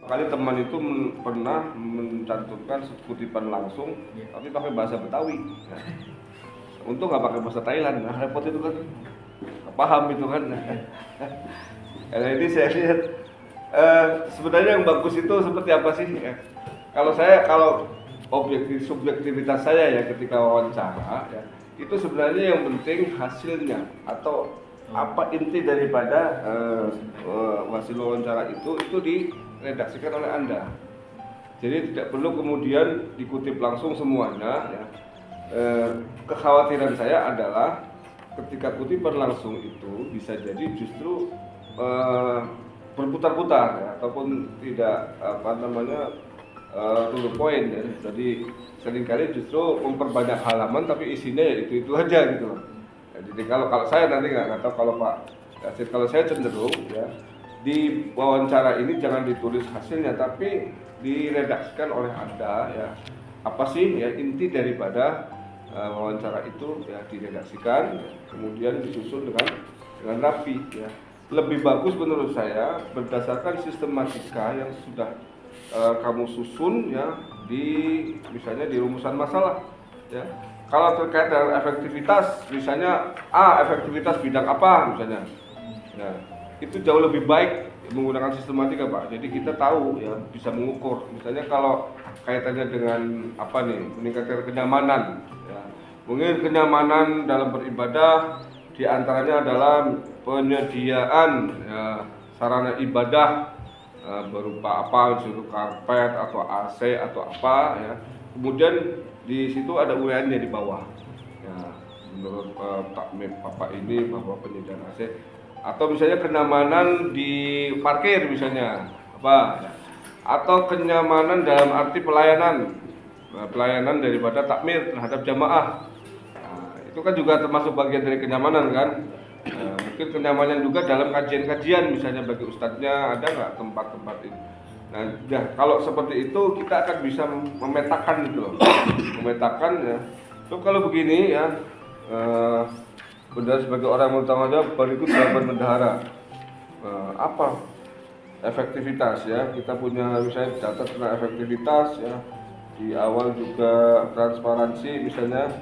kali teman itu pernah mencantumkan kutipan langsung, tapi pakai bahasa Betawi. Nah, untung nggak pakai bahasa Thailand, nah repot itu kan, nggak paham itu kan. Nah, ini saya lihat sebenarnya yang bagus itu seperti apa sih? Kalau subjektivitas saya ya ketika wawancara ya, itu sebenarnya yang penting hasilnya atau apa inti daripada hasil wawancara itu diredaksikan oleh Anda. Jadi tidak perlu kemudian dikutip langsung semuanya ya. Kekhawatiran saya adalah ketika kutipan langsung itu bisa jadi justru berputar-putar ya, ataupun tidak to the point ya. Jadi seringkali justru memperbanyak halaman tapi isinya ya itu aja gitu loh. Ya, jadi kalau saya nanti nggak tahu kalau Pak Dasid, kalau saya cenderung ya di wawancara ini jangan ditulis hasilnya tapi diredaksikan oleh Anda ya, apa sih ya inti daripada wawancara itu ya diredaksikan ya, kemudian disusun dengan rapi ya. Lebih bagus menurut saya berdasarkan sistematika yang sudah kamu susun ya misalnya di rumusan masalah ya. Kalau terkait dengan efektivitas misalnya efektivitas bidang apa misalnya ya, itu jauh lebih baik menggunakan sistematika Pak. Jadi kita tahu ya bisa mengukur misalnya kalau kaitannya dengan meningkatkan kenyamanan ya. Mungkin kenyamanan dalam beribadah diantaranya adalah penyediaan ya, sarana ibadah berupa misalnya karpet atau AC atau apa ya. Kemudian di situ ada uraiannya di bawah. Ya, menurut takmir Bapak ini bahwa penyediaan AC atau misalnya kenyamanan di parkir misalnya ya. Atau kenyamanan dalam arti pelayanan daripada takmir terhadap jamaah. Nah, itu kan juga termasuk bagian dari kenyamanan kan. Mungkin kenyamanan juga dalam kajian-kajian misalnya bagi ustadznya ada nggak tempat-tempat ini. Nah, ya, kalau seperti itu kita akan bisa memetakan gitu loh, memetakan ya. So, kalau begini ya, benar sebagai orang yang bertanggung jawab berikut jawaban bendahara. Apa efektivitas ya? Kita punya misalnya data tentang efektivitas ya. Di awal juga transparansi misalnya.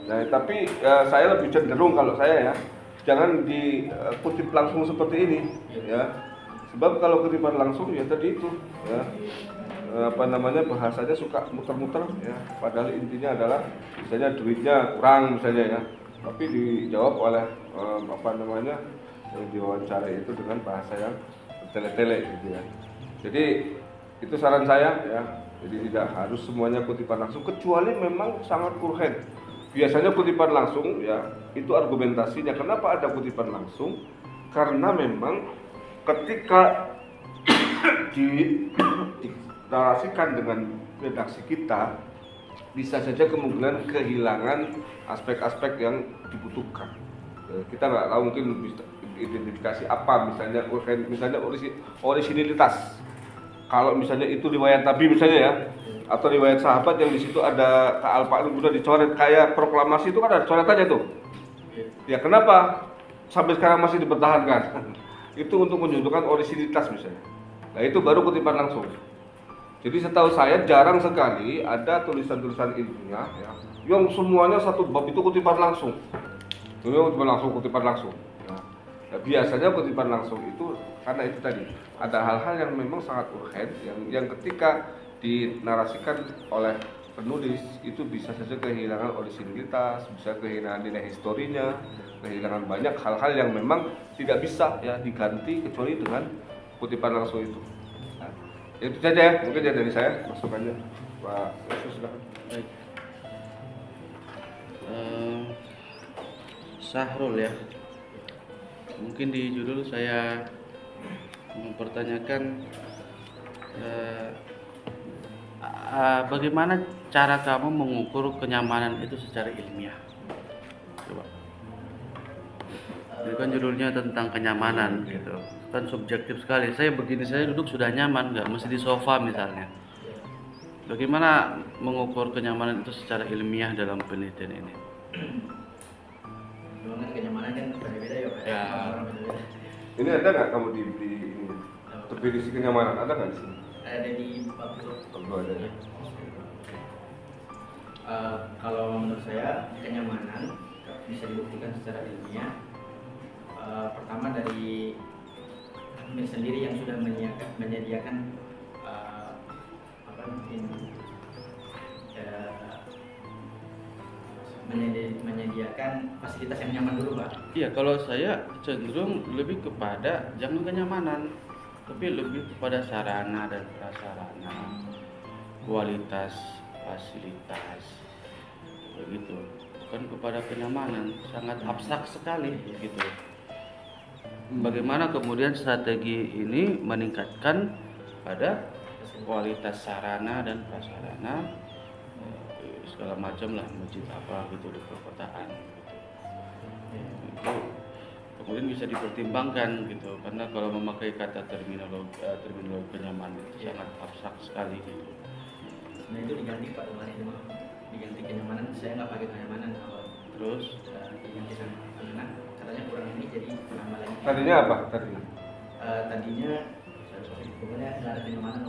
Nah, tapi saya lebih cenderung kalau saya ya jangan dikutip langsung seperti ini ya. Sebab kalau kutipan langsung ya tadi itu ya bahasanya suka muter-muter ya. Padahal intinya adalah misalnya duitnya kurang misalnya ya. Tapi dijawab oleh yang diwawancara itu dengan bahasa yang tele-tele gitu ya. Jadi itu saran saya ya. Jadi tidak harus semuanya kutipan langsung kecuali memang sangat urgen. Biasanya kutipan langsung ya itu argumentasinya. Kenapa ada kutipan langsung? Karena memang ketika dinarasikan dengan redaksi kita bisa saja kemungkinan kehilangan aspek-aspek yang dibutuhkan. Kita nggak tahu mungkin identifikasi apa misalnya orisinilitas. Kalau misalnya itu riwayat Nabi misalnya ya, atau riwayat sahabat yang di situ ada kealpaan udah dicoret kayak proklamasi itu kan ada coretannya tuh. Ya kenapa sampai sekarang masih dipertahankan? Itu untuk menunjukkan orisinilitas misalnya. Nah itu baru kutipan langsung. Jadi setahu saya jarang sekali ada tulisan-tulisan ilmiah ya, yang semuanya satu bab itu kutipan langsung. Kutipan langsung. Nah, biasanya kutipan langsung itu karena itu tadi ada hal-hal yang memang sangat urgen yang ketika dinarasikan oleh penulis itu bisa saja kehilangan orisinilitas, bisa kehilangan nilai historinya, kehilangan banyak hal-hal yang memang tidak bisa ya diganti kecuali dengan kutipan langsung itu. Nah, itu saja ya, mungkin ya dari saya masukannya Pak Yesus silakan. Baik. Sahrul ya. Mungkin di judul saya mempertanyakan bagaimana cara kamu mengukur kenyamanan itu secara ilmiah? Coba. Itu kan judulnya tentang kenyamanan gitu. Kan subjektif sekali. Saya duduk sudah nyaman, nggak mesti di sofa misalnya. Bagaimana mengukur kenyamanan itu secara ilmiah dalam penelitian ini? Kenyamanan kan beda-beda ya. Ya. Ini ada nggak kamu di ini? definisi kenyamanan ada nggak di sini? Ada di bab itu. Tentu ada ya. Kalau menurut saya kenyamanan bisa dibuktikan secara ilmiah. Pertama dari kami sendiri yang sudah menyediakan menyediakan fasilitas yang nyaman dulu, Pak. Iya, kalau saya cenderung lebih kepada jangan kenyamanan, tapi lebih kepada sarana dan prasarana, kualitas fasilitas, begitu. Bukan kepada kenyamanan, sangat abstrak sekali, gitu. Bagaimana kemudian strategi ini meningkatkan pada kualitas sarana dan prasarana, segala macam lah, masjid apa gitu di perkotaan gitu. Itu kemudian bisa dipertimbangkan gitu, karena kalau memakai kata terminologi kenyamanan itu sangat abstrak sekali gitu. Nah itu diganti Pak kemarin itu, diganti kenyamanan. Saya nggak pakai kenyamanan awal. Terus Diganti sama kenyamanan, katanya kurang ini jadi tambah lagi. Tadinya apa? Tadinya? Tadinya pokoknya nggak ada kenyamanan.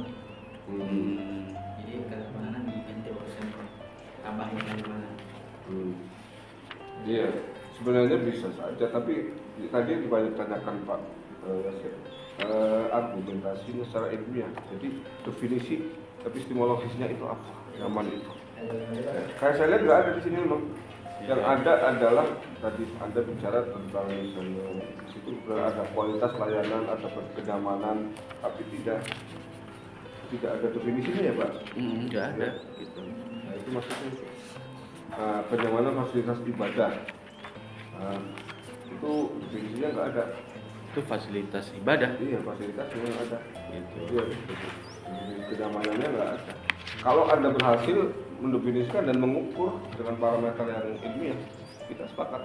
Jadi kata kenyamanan diganti urusan tambahin kenyamanan. Iya, sebenarnya bisa saja, tapi tadi ditanyakan Pak Yasir, argumentasinya secara ilmiah. Jadi definisi epistemologisnya itu apa? Nyaman itu. Kayak saya lihat nggak ada di sini memang. Yang ada adalah tadi Anda bicara tentang misalnya di situ ada kualitas layanan, ada kenyamanan, tapi tidak ada definisinya ya Pak. nggak ada gitu. Nah, itu maksudnya kenyamanan fasilitas ibadah. Itu definisinya nggak ada. Itu fasilitas ibadah. Iya, fasilitasnya yang ada. Gitu. Iya, kenyamanannya nggak ada. Kalau Anda berhasil mendefinisikan dan mengukur dengan parameter yang ilmiah, kita sepakat.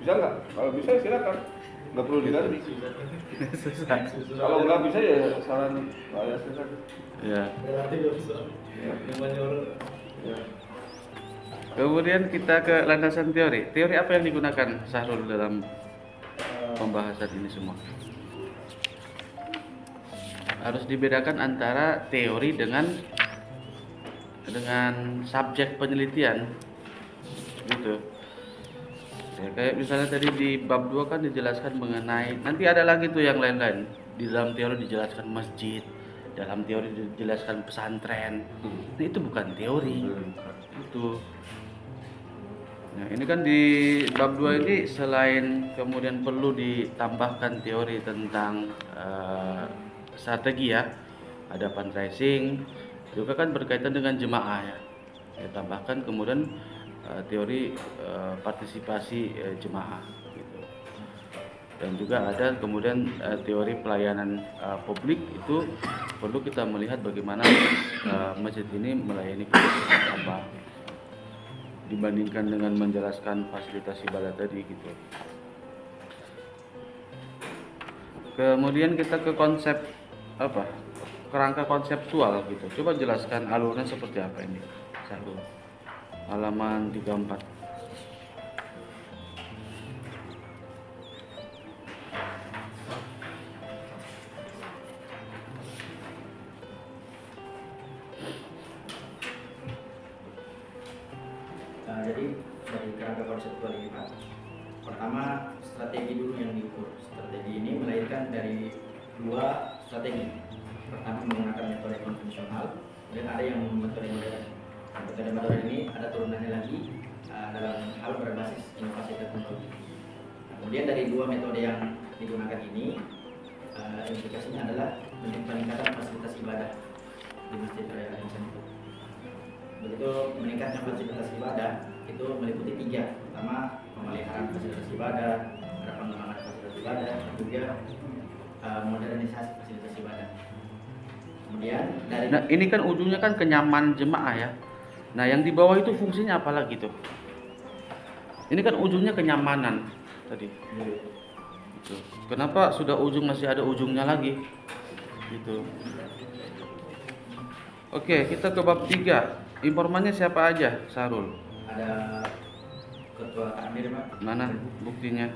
Bisa nggak? Kalau bisa silakan. Nggak perlu diganti. Kalau nggak bisa ya saran Pak Yasir saja. Ya. Ya. Ya. Kemudian kita ke landasan teori. Teori apa yang digunakan Sahrul dalam pembahasan ini semua? Harus dibedakan antara teori dengan subjek penelitian, gitu. Ya, kayak misalnya tadi di bab 2 kan dijelaskan mengenai, nanti ada lagi tuh yang lain-lain. Di dalam teori dijelaskan masjid, dalam teori dijelaskan pesantren. Nah, itu bukan teori. Itu. Nah, ini kan di bab 2 ini selain kemudian perlu ditambahkan teori tentang strategi ya, ada fundraising, juga kan berkaitan dengan jemaah ya. Ditambahkan kemudian teori partisipasi jemaah gitu. Dan juga ada kemudian teori pelayanan publik, itu perlu kita melihat bagaimana masjid ini melayani apa dibandingkan dengan menjelaskan fasilitas ibadah tadi gitu. Kemudian kita ke konsep apa? Kerangka konseptual gitu. Coba jelaskan alurnya seperti apa ini. Satu. Halaman 34. Jadi dari kerangka konseptual ini Pak, pertama strategi dulu yang diukur. Strategi ini melahirkan dari dua strategi. Pertama menggunakan metode konvensional, dan ada yang metode modern. Metode modern ini ada turunannya lagi dalam hal berbasis inovasi teknologi. Kemudian dari dua metode yang digunakan ini, implikasinya adalah peningkatan fasilitas ibadah di Masjid Raya Al-Ihsan itu. Begitu meningkatnya fasilitas ibadah itu meliputi tiga. Pertama, pemeliharaan fasilitas ibadah, ada pengembangan fasilitas ibadah, dan juga modernisasi fasilitas ibadah. Kemudian dari ini kan ujungnya kan kenyamanan jemaah ya. Nah, yang di bawah itu fungsinya apa lagi tuh? Ini kan ujungnya kenyamanan tadi. Gitu. Kenapa sudah ujung masih ada ujungnya lagi? Gitu. Oke, kita ke bab 3. Informannya siapa aja, Sahrul? ada ketua takmir Pak. Mana buktinya?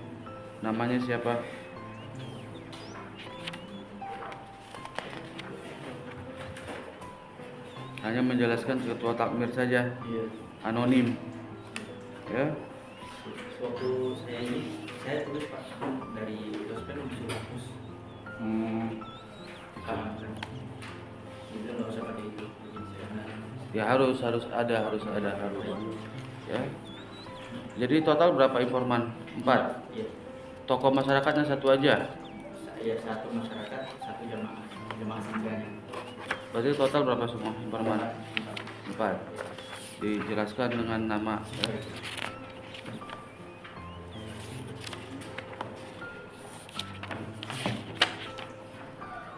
Namanya siapa? hanya menjelaskan ketua takmir saja, Iya. anonim. Ya, Waktu saya tulis Pak dari dosen disuruh hapus. Sama kan. Itu nggak usah pakai itu. ya harus ada. Ya. Jadi total berapa informan? 4. Iya. Tokoh masyarakatnya satu aja. Saya satu masyarakat, satu jemaah santrinya. Berarti total berapa semua informan? 4. Dijelaskan dengan nama. Ya.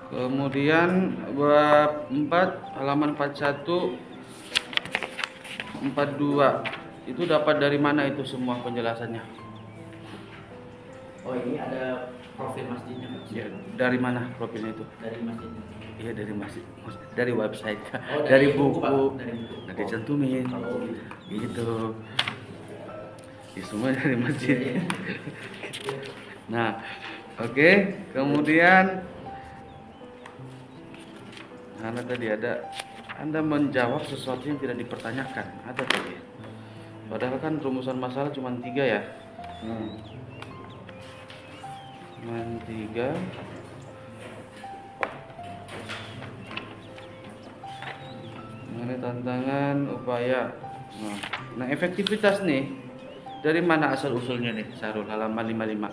Kemudian bab 4 halaman 41 42 itu dapat dari mana itu semua penjelasannya? Oh ini ada profil masjidnya Pak? Ya, dari mana profilnya itu? Dari masjidnya. Iya dari masjid, dari website, Oh, dari buku, Pak. buku, Dari buku. nah dicantumin, Oh, gitu. Ya, semua dari masjid. Nah, oke. Kemudian karena tadi ada Anda menjawab sesuatu yang tidak dipertanyakan, ada tadi. Padahal kan rumusan masalah cuma 3 ya. Cuma 3. Mengenai tantangan, upaya. Nah, efektivitas nih dari mana asal usulnya nih, Sarul, halaman 55.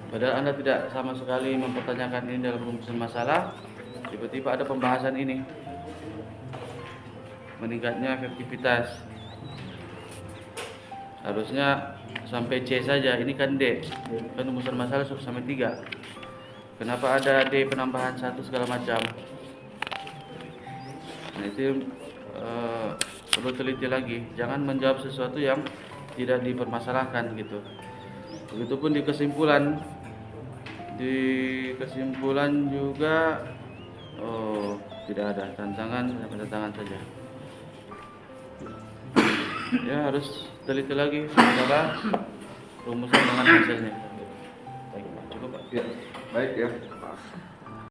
Padahal Anda tidak sama sekali mempertanyakan ini dalam rumusan masalah, tiba-tiba ada pembahasan ini. Meningkatnya efektivitas. Harusnya sampai C saja, ini kan D. Kan rumusan masalah sampai 3. Kenapa ada D penambahan 1 segala macam? Nah, itu perlu teliti lagi. Jangan menjawab sesuatu yang tidak dipermasalahkan gitu. Begitupun di kesimpulan. Di kesimpulan juga tidak ada tantangan saja. Ya harus teliti lagi masalah rumusan dengan hasilnya. Baik, cukup Pak. Ya, baik ya.